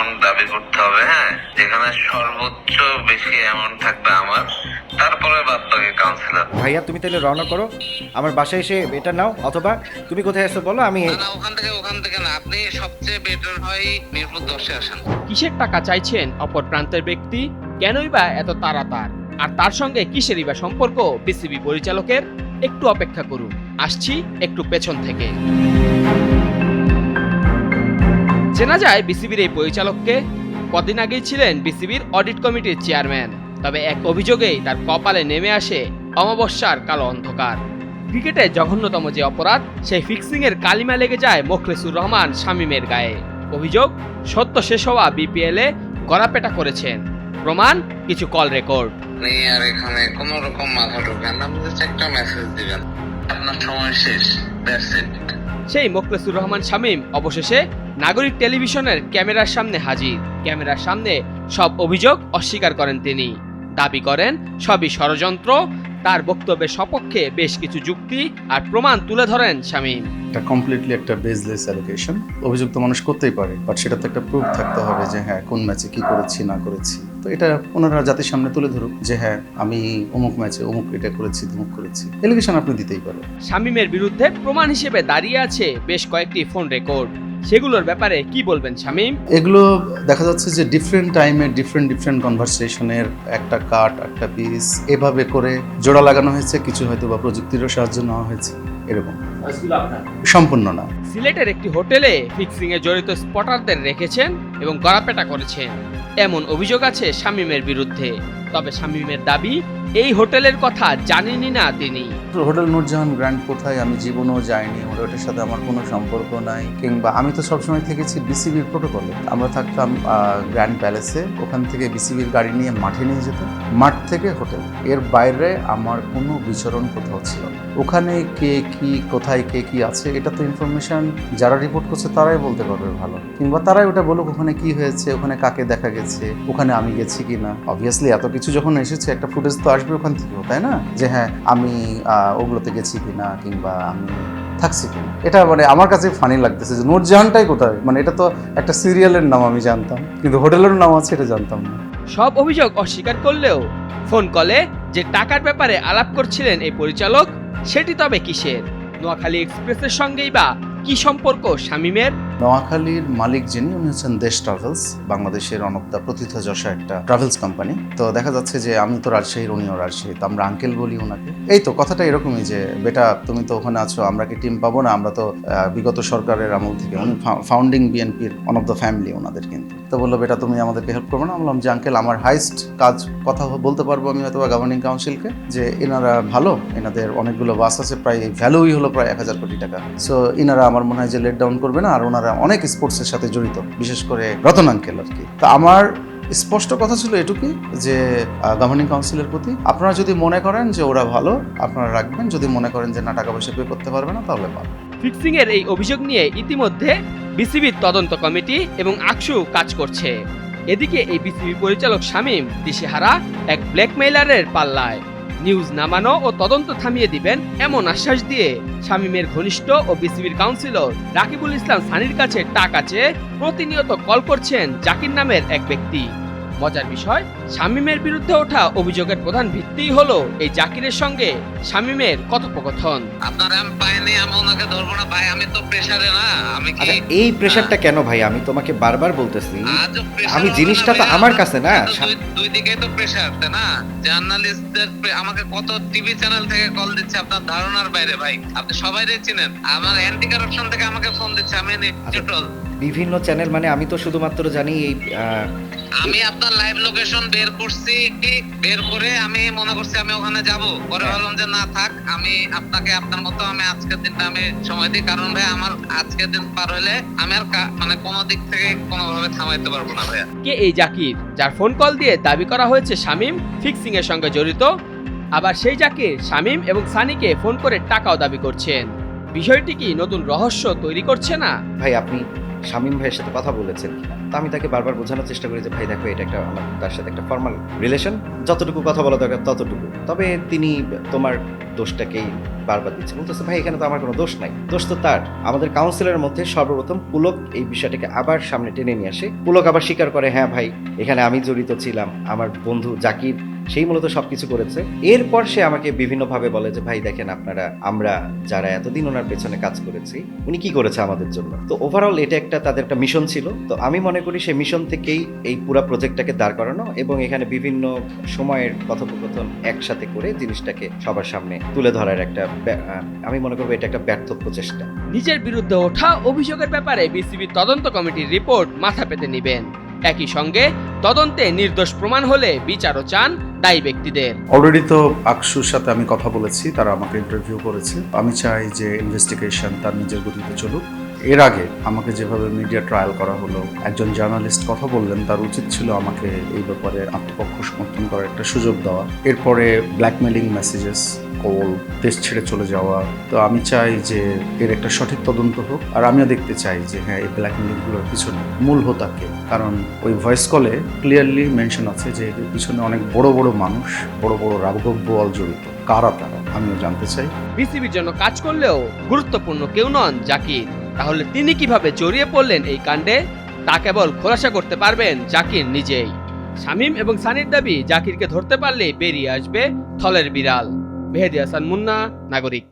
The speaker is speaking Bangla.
অ্যামাউন্ট দাবি করতে হবে, হ্যাঁ, যেখানে সর্বোচ্চ বেশি অ্যামাউন্ট থাকবে আমার, তারপরে বাদ বাকি কাউন্সিলর। ভাইয়া তুমি তাহলে রওনা করো, আমার বাসায় এসে এটা নাও, অথবা তুমি কোথায় আসছো বলো, আমি না, ওখান থেকে না, আপনি সবচেয়ে বেটার হয় মিরপুর 10-এ আসেন। কিসের টাকা চাইছেন অপর প্রান্তের ব্যক্তি? কেনই বা এত তাড়াতাড়? আর তার সঙ্গে কিসেরই বা সম্পর্ক বিসিবি পরিচালকের? একটু অপেক্ষা করুন, আসছি একটু পেছন থেকে। চেনা যায় বিসিবির এই পরিচালককে। কদিন আগেই ছিলেন বিসিবির অডিট কমিটির চেয়ারম্যান, তবে এক অভিযোগেই তার কপালে নেমে আসে অমাবস্যার কালো অন্ধকার। ক্রিকেটে জঘন্যতম যে অপরাধ, সেই ফিক্সিংয়ের কালিমা লেগে যায় মোখলেসুর রহমান শামীমের গায়ে। অভিযোগ, সত্য শেষ হওয়া বিপিএলে গড়াপেটা করেছেন। প্রমাণ, কিছু কল রেকর্ড। আপনি আর এখানে কোনো রকম মাথা ঢোকান না, আপনি জাস্ট একটা মেসেজ দিবেন, আপনার সময় শেষ, দ্যাটস ইট। সেই মোখলেসুর রহমান শামীম অবশেষে নাগরিক টেলিভিশনের ক্যামেরার সামনে হাজির। ক্যামেরার সামনে সব অভিযোগ অস্বীকার করেন তিনি। দাবি করেন সবই ষড়যন্ত্র। তার বক্তব্যের সপক্ষে বেশ কিছু যুক্তি আর প্রমাণ তুলে ধরেন শামীম। এটা কমপ্লিটলি একটা বেসলেস অ্যালিগেশন। অভিযোগ তো মানুষ করতেই পারে, বাট সেটা তো একটা প্রুফ থাকতে হবে যে হ্যাঁ কোন ম্যাচে কি করেছি না করেছি। তো এটা ওনারা জাতির সামনে তুলে ধরুক যে হ্যাঁ আমি অমুক ম্যাচে অমুক এটা করেছি তমুক করেছি, অ্যালিগেশন আপনি দিতেই পারেন। শামীমের বিরুদ্ধে প্রমাণ হিসেবে দাঁড়িয়ে আছে বেশ কয়েকটি ফোন রেকর্ড। সেগুলোর ব্যাপারে কি বলবেন শামীম? এগুলো দেখা যাচ্ছে যে ডিফারেন্ট টাইমে ডিফারেন্ট কনভারসেশনের একটা কাট একটা পিস এভাবে করে জোড়া লাগানো হয়েছে। কিছু হয়তো বা প্রযুক্তিরও সাহায্য নেওয়া হয়েছে, এরকম সম্পূর্ণ না। সিলেটের একটি হোটেলে ফিক্সিং এ জড়িত স্পটারদের রেখেছেন এবং গড়াপেটা করেছেন, এমন অভিযোগ আছে শামীমের বিরুদ্ধে। তবে শামীমের দাবি, এই হোটেলের কথা জানেনই না তিনি। হোটেল নূরজাহান গ্র্যান্ড কোথায় আমি জীবনেও যাইনি, ওটার সাথে আমার কোনো সম্পর্ক নাই। কিংবা আমি তো সবসময় থেকেছি বিসিবির প্রোটোকলে। আমরা থাকতাম গ্র্যান্ড প্যালেসে, ওখান থেকে বিসিবির গাড়ি নিয়ে মাঠে নিয়ে যেত, মাঠ থেকে হোটেল, এর বাইরে আমার কোনো বিচরণ কোথাও ছিল না। ওখানে কে কি কোথায় কে কি আছে এটা তো ইনফরমেশন যারা রিপোর্ট করছে তারাই বলতে পারবে ভালো, কিংবা তারাই ওটা বলুক ওখানে কি হয়েছে, ওখানে কাকে দেখা গেছে, ওখানে আমি গেছি কি না। অবভিয়াসলি এত কিছু যখন এসেছে একটা ফুটেজ তো আসবে ওখান থেকে, তাই না, যে হ্যাঁ আমি ওগুলোতে গেছি কিনা কিংবা আমি থাকছি কিনা। এটা মানে আমার কাছে ফানি লাগতেছে যে নূরজাহানটাই কোথায়, মানে এটা তো একটা সিরিয়ালের নাম আমি জানতাম, কিন্তু হোটেলের নাম আছে এটা জানতাম না। সব অভিযোগ অস্বীকার করলেও ফোন কলে যে টাকার ব্যাপারে আলাপ করছিলেন এই পরিচালক, সেটি তবে কিসের? নোয়াখালী এক্সপ্রেসের সঙ্গেই বা কি সম্পর্ক শামীমের? নোয়াখালীর মালিক যিনি, উনি হচ্ছেন দেশ ট্রাভেলস, বাংলাদেশের অনবদ্য প্রথিতযশা একটা ট্রাভেলস কোম্পানি। তো দেখা যাচ্ছে যে আমি তো রাজশাহীর, উনিও রাজশাহী, তো আমরা আঙ্কেল বলি ওনাকে। এই তো কথাটা এরকমই যে বেটা তুমি তো ওখানে আছো, আমরা কি টিম পাবো না? আমরা তো বিগত সরকারের আমল থেকে, উনি ফাউন্ডিং বিএনপির ওয়ান অফ দ্য ফ্যামিলি ওনাদের, কিন্তু তো বললো বেটা তুমি আমাদেরকে হেল্প করবো না? বললাম যে আঙ্কেল আমার হাইস্ট কাজ কথা বলতে পারবো আমি হয়তো গভর্নিং কাউন্সিলকে, যে এনারা ভালো, এনাদের অনেকগুলো বাস আছে, প্রায় ভ্যালুই হলো প্রায় 1000 কোটি টাকা। সো এনারা আমার মনে হয় যে লেট ডাউন করবে না, আর ওনারা অনেক স্পোর্টসের সাথে জড়িত, বিশেষ করে রতন আঙ্কেল আর কি। তো আমার স্পষ্ট কথা ছিল এটুকুই যে গভর্নিং কাউন্সিলের প্রতি আপনারা যদি মনে করেন যে ওরা ভালো আপনারা রাখবেন, যদি মনে করেন যে না টাকা পয়সা পে করতে পারবে না তাহলে পারবেন। ফিক্সিং এর এই অভিযোগ নিয়ে ইতিমধ্যে বিসিবির তদন্ত কমিটি এবং আকসু কাজ করছে। এদিকে এই বিসিবি পরিচালক শামীম দিশেহারা এক ব্ল্যাকমেইলারের পাল্লায়। নিউজ নামানো ও তদন্ত থামিয়ে দিবেন এমন আশ্বাস দিয়ে শামীমের ঘনিষ্ঠ ও বিসিবির কাউন্সিলর রাকিবুল ইসলাম সানির কাছে টাকা চেয়ে প্রতিনিয়ত কল করছেন জাকির নামের এক ব্যক্তি। মজার বিষয়, শামীমের বিরুদ্ধে ওঠা অভিযোগের প্রধান ভিত্তি হলো এই জাকিরের সঙ্গে শামীমের কথোপকথন। আপনার আমি পাইনি, আমি ওনাকে ধরবো না ভাই, আমি তো প্রেসারে না। আমি কি আচ্ছা এই প্রেশারটা কেন ভাই? আমি তোমাকে বারবার বলতেছি, আজও pressure আমি হলো জিনিসটা না তো ভাই, আমার কাছে না। দুই দিকেই তো প্রেসার, তাই না? জার্নালিস্টদের আমাকে কত টিভি চ্যানেল থেকে কল দিচ্ছে আপনার ধারণার বাইরে ভাই। আপনি সবাইরে চিনেন, আমার অ্যান্টি কারাপশন থেকে আমাকে ফোন দিচ্ছে, আমি নিউট্রাল। বিভিন্ন চ্যানেল মানে আমি তো শুধুমাত্র জানি এই আমি আপনার লাইভ লোকেশন বের করছি, বের করে আমি মনে করছি আমি ওখানে যাব, পরে ভাবলাম যে না থাক, আমি আপনাকে আপনার মতো আমি আজকের দিনটা আমি সময় দিই, কারণ ভাই আমার আজকের দিন পার হলে আমি আর মানে কোনো দিক থেকে কোনোভাবে থামাইতে পারবো না ভাইয়া। কে এই জাকির, যার ফোন কল দিয়ে দাবি করা হয়েছে শামীম ফিক্সিং এর সঙ্গে জড়িত? আবার সেই জাকির শামীম এবং সানিকে ফোন করে টাকাও দাবি করছেন। বিষয়টি কি নতুন রহস্য তৈরি করছে না? ভাই আপনি শামীম ভাইয়ের সাথে কথা বলেছেন কিনা? তা আমি তাকে বারবার বোঝানোর চেষ্টা করি যে ভাই দেখো এটা একটা আমার তার সাথে একটা ফর্মাল রিলেশন, যতটুকু কথা বলা দরকার ততটুকু। তবে তিনি তোমার দোষটাকেই বারবার দিচ্ছে, বলতেছে ভাই এখানে তো আমার কোনো দোষ নাই, দোষ তো তার। আমাদের কাউন্সিলের মধ্যে সর্বপ্রথম পুলক এই বিষয়টাকে আবার সামনে টেনে নিয়ে আসে। পুলক আবার স্বীকার করে, হ্যাঁ ভাই এখানে আমি জড়িত ছিলাম, আমার বন্ধু জাকির সেই মূলত সবকিছু করেছে। এরপর সে আমাকে বিভিন্নভাবে বলে যে ভাই দেখেন আমরা যারা এতদিন ওনার পেছনে কাজ করেছি, উনি কি করেছে আমাদের জন্য। তো ওভারঅল এটা তাদের একটা মিশন ছিল। তো আমি মনে করি সেই মিশন থেকেই এই পুরো প্রজেক্টটাকে দাঁড় করানো এবং এখানে বিভিন্ন সময়ের কথোপকথন একসাথে করে জিনিসটাকে সবার সামনে তুলে ধরার আমি মনে করবো এটা একটা ব্যর্থ প্রচেষ্টা। নিজের বিরুদ্ধে ওঠা অভিযোগের ব্যাপারে বিসিবি তদন্ত কমিটির রিপোর্ট মাথা পেতে নেবেন। একই সঙ্গে তদন্তে নির্দোষ প্রমাণ হলে বিচারও চান দায়ী ব্যক্তিদের। অলরেডি তো আকসুর সাথে আমি কথা বলেছি, তারা আমাকে ইন্টারভিউ করেছে। আমি চাই যে ইনভেস্টিগেশন তার নিজের গতিতে চলুক। এর আগে আমাকে যেভাবে মিডিয়া ট্রায়াল করা হলো, একজন জার্নালিস্ট কথা বললেন, তার উচিত ছিল আমাকে এই ব্যাপারে আত্মপক্ষ সমর্থন করার একটা সুযোগ দেওয়া। এরপরে ব্ল্যাকমেলিং মেসেজেস, কল, দেশ ছেড়ে চলে যাওয়া। তো আমি চাই যে এর একটা সঠিক তদন্ত হোক, আর আমিও দেখতে চাই যে হ্যাঁ এই ব্ল্যাকমেলিংগুলোর পিছনে মূল হোতাকে। কারণ ওই ভয়েস কলে ক্লিয়ারলি মেনশন আছে যে এর পিছনে অনেক বড় বড় মানুষ, বড় বড় রাঘববোয়াল জড়িত। কারা তারা আমিও জানতে চাই। বিসিবির জন্য কাজ করলেও গুরুত্বপূর্ণ কেউ নন জাকির। তাহলে তিনি কিভাবে জড়িয়ে পড়লেন এই কাণ্ডে, তা কেবল খোলাসা করতে পারবেন জাকির নিজেই। শামীম এবং সানির দাবি জাকিরকে ধরতে পারলে বেরিয়ে আসবে থলের বিড়াল। মেহেদী হাসান মুন্না, নাগরিক।